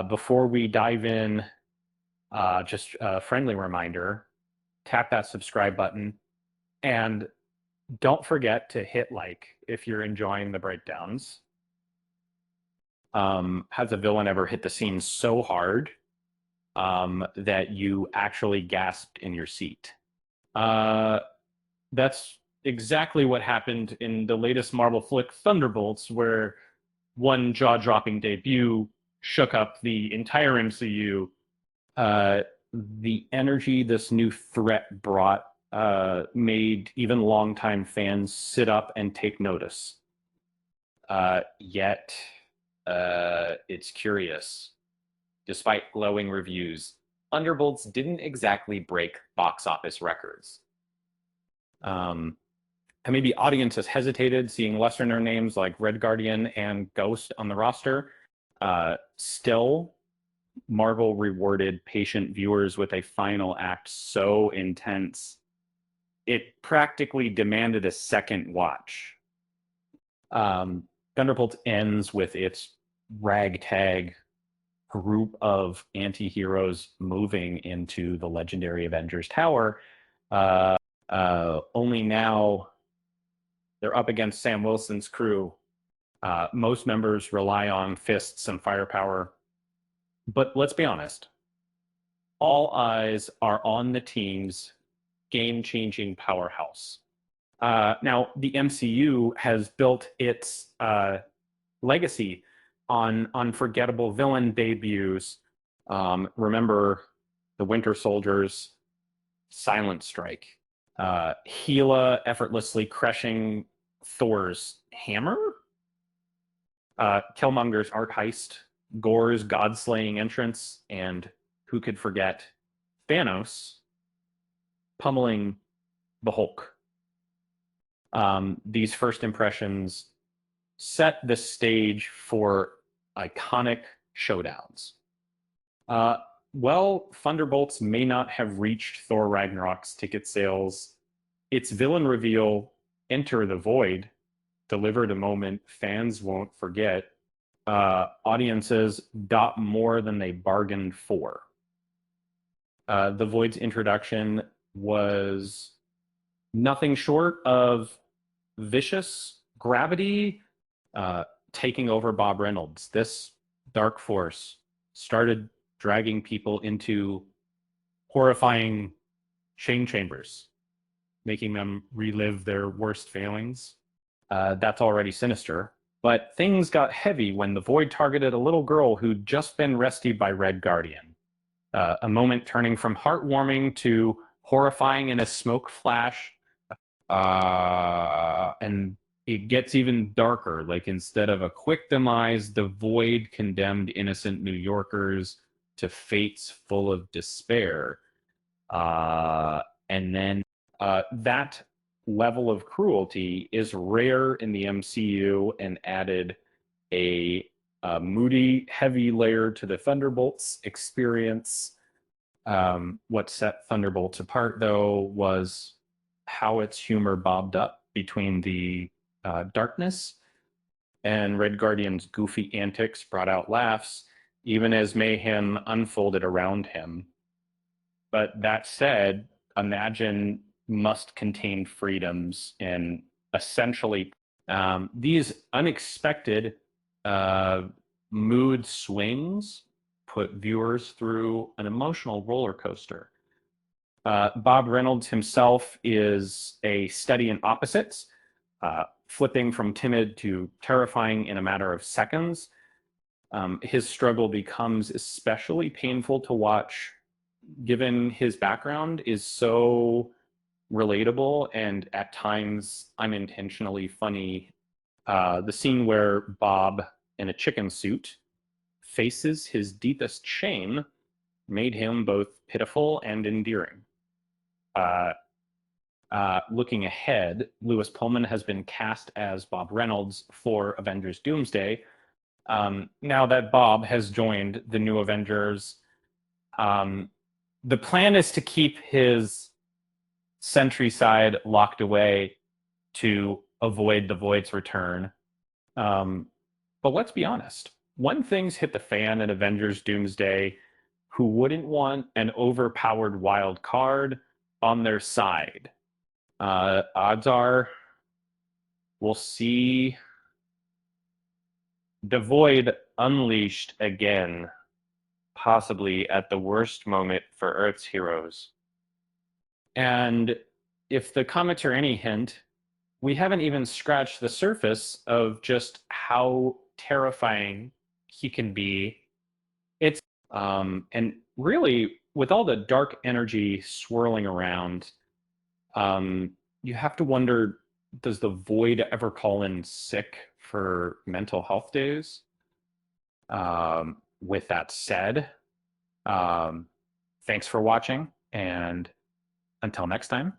Before we dive in, just a friendly reminder, tap that subscribe button and don't forget to hit like if you're enjoying the breakdowns. Has a villain ever hit the scene so hard that you actually gasped in your seat? Uh, that's exactly what happened in the latest Marvel flick Thunderbolts, where one jaw-dropping debut shook up the entire MCU. Uh, the energy this new threat brought made even longtime fans sit up and take notice. Yet, it's curious. Despite glowing reviews, Thunderbolts didn't exactly break box office records. And maybe audiences hesitated seeing lesser known names like Red Guardian and Ghost on the roster. Still, Marvel rewarded patient viewers with a final act so intense, it practically demanded a second watch. Thunderbolts ends with its ragtag group of anti-heroes moving into the legendary Avengers Tower. Only now they're up against Sam Wilson's crew. Most members rely on fists and firepower. But let's be honest, all eyes are on the team's game-changing powerhouse. Now, the MCU has built its legacy on unforgettable villain debuts. Remember the Winter Soldier's Silent Strike, Gila effortlessly crushing Thor's hammer, Killmonger's art heist, Gore's god-slaying entrance, and who could forget Thanos pummeling the Hulk. These first impressions set the stage for iconic showdowns. Well, Thunderbolts may not have reached Thor Ragnarok's ticket sales. Its villain reveal, Enter the Void, delivered a moment fans won't forget. Audiences got more than they bargained for. The Void's introduction was nothing short of vicious gravity taking over Bob Reynolds. This dark force started dragging people into horrifying shame chambers, making them relive their worst failings. That's already sinister. But things got heavy when the Void targeted a little girl who'd just been rescued by Red Guardian. A moment turning from heartwarming to horrifying in a smoke flash. And it gets even darker. Like, instead of a quick demise, the Void condemned innocent New Yorkers to fates full of despair. And then that level of cruelty is rare in the MCU and added a moody, heavy layer to the Thunderbolts experience. What set Thunderbolts apart, though, was how its humor bobbed up between the darkness, and Red Guardian's goofy antics brought out laughs, even as mayhem unfolded around him. But that said, Imagine must contain freedoms, and essentially these unexpected mood swings put viewers through an emotional roller coaster. Bob Reynolds himself is a study in opposites, flipping from timid to terrifying in a matter of seconds. His struggle becomes especially painful to watch, given his background is so relatable and at times unintentionally funny. The scene where Bob, in a chicken suit, faces his deepest shame made him both pitiful and endearing. Looking ahead, Lewis Pullman has been cast as Bob Reynolds for Avengers Doomsday. Now that Bob has joined the new Avengers, the plan is to keep his Sentry side locked away to avoid the Void's return. But let's be honest, when things hit the fan in Avengers Doomsday, who wouldn't want an overpowered wild card on their side? Odds are we'll see the Void unleashed again, possibly at the worst moment for Earth's heroes. And if the comics are any hint, we haven't even scratched the surface of just how terrifying he can be. It's and really with all the dark energy swirling around, you have to wonder, does the Void ever call in sick for mental health days? With that said, um, thanks for watching, and until next time.